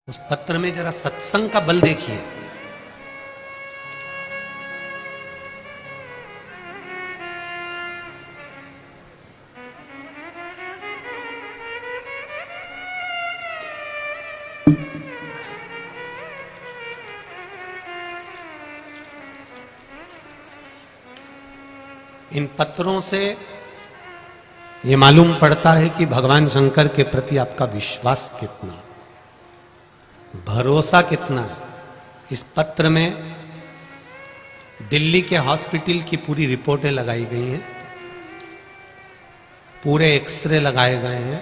उस पत्र में जरा सत्संग का बल देखिए। इन पत्रों से ये मालूम पड़ता है कि भगवान शंकर के प्रति आपका विश्वास कितना, भरोसा कितना है। इस पत्र में दिल्ली के हॉस्पिटल की पूरी रिपोर्टें लगाई गई हैं, पूरे एक्सरे लगाए गए हैं,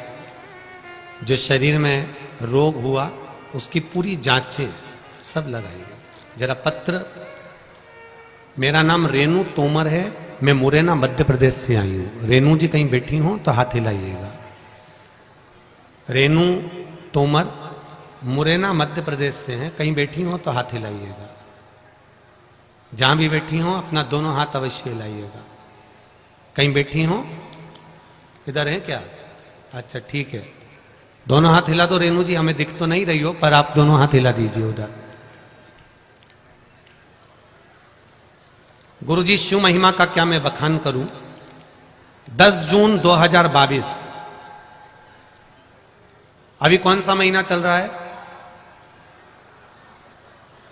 जो शरीर में रोग हुआ उसकी पूरी जांचें सब लगाई गई। जरा पत्र, मेरा नाम रेणु तोमर है, मैं मुरैना मध्य प्रदेश से आई हूं। रेणु जी कहीं बैठी हो तो हाथ हिलाइएगा। रेणु तोमर मुरैना मध्य प्रदेश से हैं, कहीं बैठी हो तो हाथ हिलाइएगा। जहां भी बैठी हो अपना दोनों हाथ अवश्य हिलाइएगा। कहीं बैठी हो, इधर है क्या? अच्छा ठीक है, दोनों हाथ हिला दो। रेणु जी हमें दिख तो नहीं रही हो पर आप दोनों हाथ हिला दीजिए उधर। गुरुजी शिव महिमा का क्या मैं बखान करूं। 10 जून 2022, अभी कौन सा महीना चल रहा है?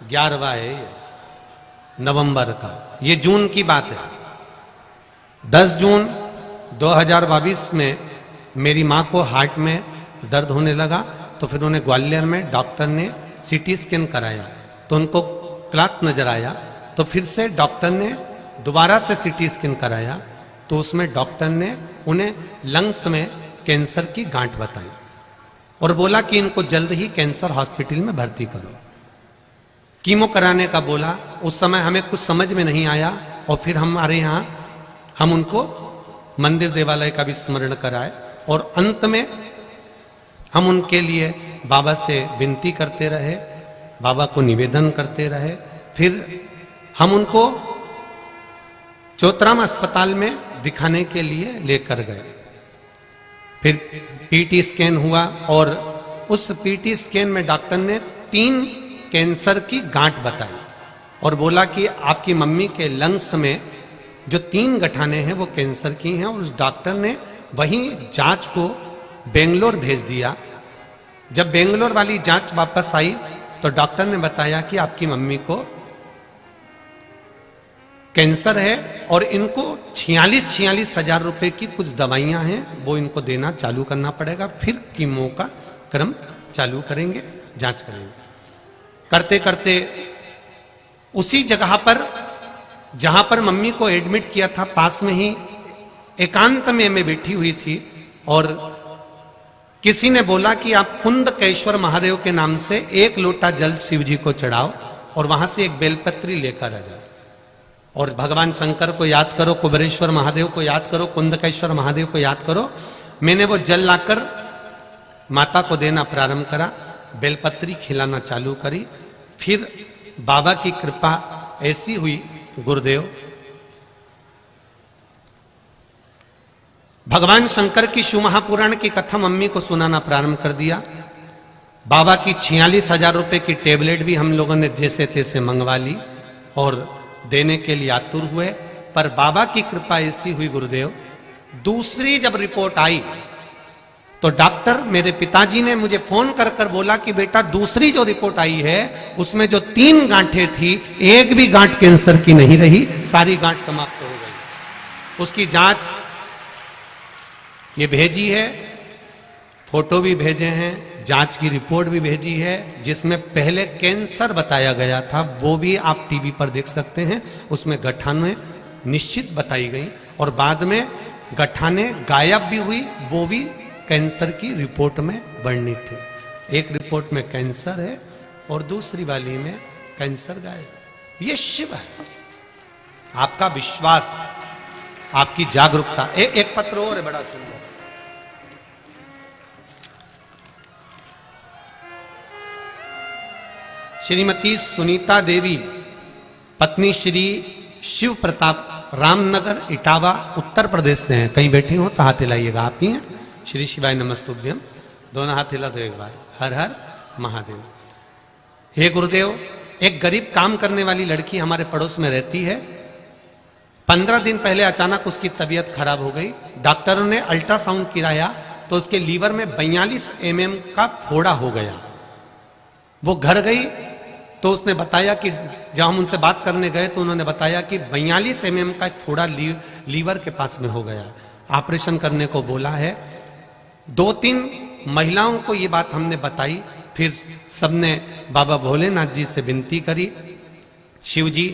11वां है ये, नवंबर का। ये जून की बात है। 10 जून 2022 में मेरी मां को हार्ट में दर्द होने लगा, तो फिर उन्हें ग्वालियर में डॉक्टर ने सीटी स्कैन कराया तो उनको क्लॉट नजर आया। तो फिर से डॉक्टर ने दोबारा से सीटी स्कैन कराया तो उसमें डॉक्टर ने उन्हें लंग्स में कैंसर की गांठ बताई और बोला कि इनको जल्द ही कैंसर हॉस्पिटल में भर्ती करो। कीमो कराने का बोला। उस समय हमें कुछ समझ में नहीं आया और फिर हमारे यहाँ हम उनको मंदिर देवालय का भी स्मरण कराए और अंत में हम उनके लिए बाबा से विनती करते रहे, बाबा को निवेदन करते रहे। फिर हम उनको चौतराम अस्पताल में दिखाने के लिए लेकर गए। फिर पीटी स्कैन हुआ और उस पीटी स्कैन में डॉक्टर ने 3 कैंसर की गांठ बताई और बोला कि आपकी मम्मी के लंग्स में जो 3 गठाने हैं वो कैंसर की हैं। और उस डॉक्टर ने वही जांच को बेंगलोर भेज दिया। जब बेंगलोर वाली जांच वापस आई तो डॉक्टर ने बताया कि आपकी मम्मी को कैंसर है और इनको 46 हजार रुपए की कुछ दवाइयां हैं, वो इनको देना चालू करना पड़ेगा। फिर कीमो का क्रम चालू करेंगे, जांच करेंगे। करते करते उसी जगह पर जहां पर मम्मी को एडमिट किया था, पास में ही एकांत में मैं बैठी हुई थी और किसी ने बोला कि आप कुंदकेश्वर महादेव के नाम से 1 लोटा जल शिव जी को चढ़ाओ और वहां से एक बेलपत्री लेकर आ जाओ और भगवान शंकर को याद करो, कुबेरेश्वर महादेव को याद करो, कुंदकेश्वर महादेव को याद करो। मैंने वो जल लाकर माता को देना प्रारंभ करा, बेलपत्री खिलाना चालू करी। फिर बाबा की कृपा ऐसी हुई, गुरुदेव भगवान शंकर की शिव महापुराण की कथा मम्मी को सुनाना प्रारंभ कर दिया। बाबा की 46 हजार रुपए की टेबलेट भी हम लोगों ने जैसे तैसे मंगवा ली और देने के लिए आतुर हुए। पर बाबा की कृपा ऐसी हुई गुरुदेव, दूसरी जब रिपोर्ट आई तो डॉक्टर मेरे पिताजी ने मुझे फोन कर कर बोला कि बेटा दूसरी जो रिपोर्ट आई है उसमें जो 3 गांठें थी, एक भी गांठ कैंसर की नहीं रही, सारी गांठ समाप्त हो गई। उसकी जांच ये भेजी है, फोटो भी भेजे हैं, जांच की रिपोर्ट भी भेजी है, जिसमें पहले कैंसर बताया गया था वो भी आप टीवी पर देख सकते हैं। उसमें गठाने निश्चित बताई गई और बाद में गठाने गायब भी हुई, वो भी कैंसर की रिपोर्ट में वर्णित थे। एक रिपोर्ट में कैंसर है और दूसरी वाली में कैंसर गायब। ये शिव है, आपका विश्वास, आपकी जागरूकता। एक पत्र और है बड़ा सुंदर। श्रीमती सुनीता देवी, पत्नी श्री शिव प्रताप, रामनगर इटावा उत्तर प्रदेश से हैं। कहीं बैठी हो तो हाथ हिलाइएगा। आप ही हैं? श्री शिवाय नमस्तुभ्यम। दोनों हाथ हिला दो एक बार। हर हर महादेव। हे गुरुदेव, एक गरीब काम करने वाली लड़की हमारे पड़ोस में रहती है। 15 दिन पहले अचानक उसकी तबीयत खराब हो गई। डॉक्टरों ने अल्ट्रासाउंड कराया तो उसके लीवर में 42 mm का फोड़ा हो गया। वो घर गई तो उसने बताया कि जब हम उनसे बात करने गए तो उन्होंने बताया कि 42 mm का एक फोड़ा लीवर के पास में हो गया, ऑपरेशन करने को बोला है। 2-3 महिलाओं को ये बात हमने बताई, फिर सबने बाबा भोलेनाथ जी से विनती करी। शिव जी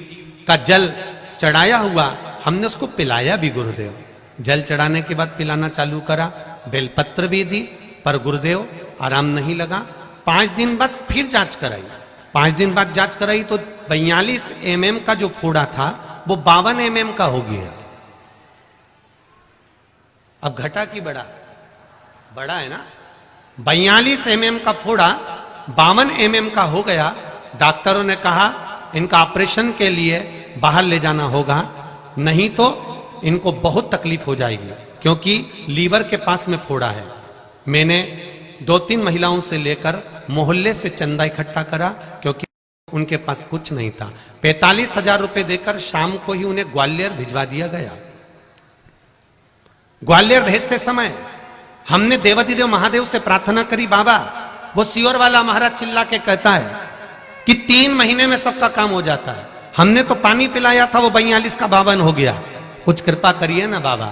का जल चढ़ाया हुआ, हमने उसको पिलाया भी गुरुदेव। जल चढ़ाने के बाद पिलाना चालू करा, बेलपत्र भी दी, पर गुरुदेव आराम नहीं लगा। 5 दिन बाद फिर जांच कराई। 5 दिन बाद जांच कराई तो 42 mm का जो फोड़ा था वो 52 mm का हो गया। अब घटा की बड़ा? बड़ा है ना। 42 mm का फोड़ा 52 mm का हो गया। डॉक्टरों ने कहा इनका ऑपरेशन के लिए बाहर ले जाना होगा, नहीं तो इनको बहुत तकलीफ हो जाएगी, क्योंकि लीवर के पास में फोड़ा है। मैंने 2-3 महिलाओं से लेकर मोहल्ले से चंदा इकट्ठा करा, क्योंकि उनके पास कुछ नहीं था। 45,000 रुपए देकर शाम को ही उन्हें ग्वालियर भिजवा दिया गया। ग्वालियर भेजते समय हमने देवाधिदेव महादेव से प्रार्थना करी, बाबा वो सियोर वाला महाराज चिल्ला के कहता है कि 3 महीने में सबका काम हो जाता है। हमने तो पानी पिलाया था, वो 42 का 52 हो गया। कुछ कृपा करिए ना बाबा।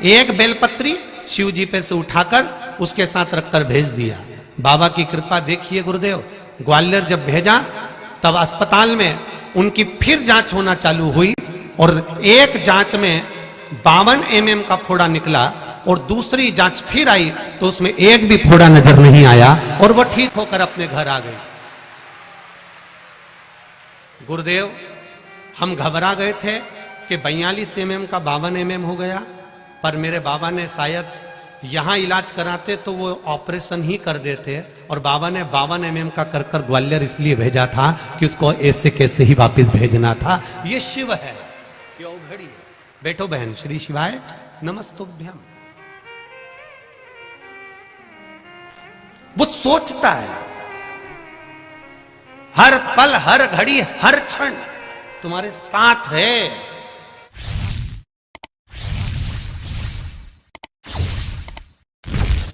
एक बेलपत्री शिव जी पे से उठाकर उसके साथ रखकर भेज दिया। बाबा की कृपा देखिए गुरुदेव। ग्वालियर जब भेजा तब अस्पताल में उनकी फिर जांच होना चालू हुई और एक जांच में 52 mm का फोड़ा निकला और दूसरी जांच फिर आई तो उसमें एक भी फोड़ा नजर नहीं आया और वो ठीक होकर अपने घर आ गई। गुरुदेव, हम घबरा गए थे कि 42 mm का 52 mm हो गया, पर मेरे बाबा ने शायद यहां इलाज कराते तो वो ऑपरेशन ही कर देते, और बाबा ने 52 mm का कर कर ग्वालियर इसलिए भेजा था कि उसको ऐसे कैसे ही वापस भेजना था। ये शिव है, ये औघड़ी है। बैठो बहन। श्री शिवाय नमस्तुभ्यम। वो सोचता है हर पल, हर घड़ी, हर क्षण तुम्हारे साथ है।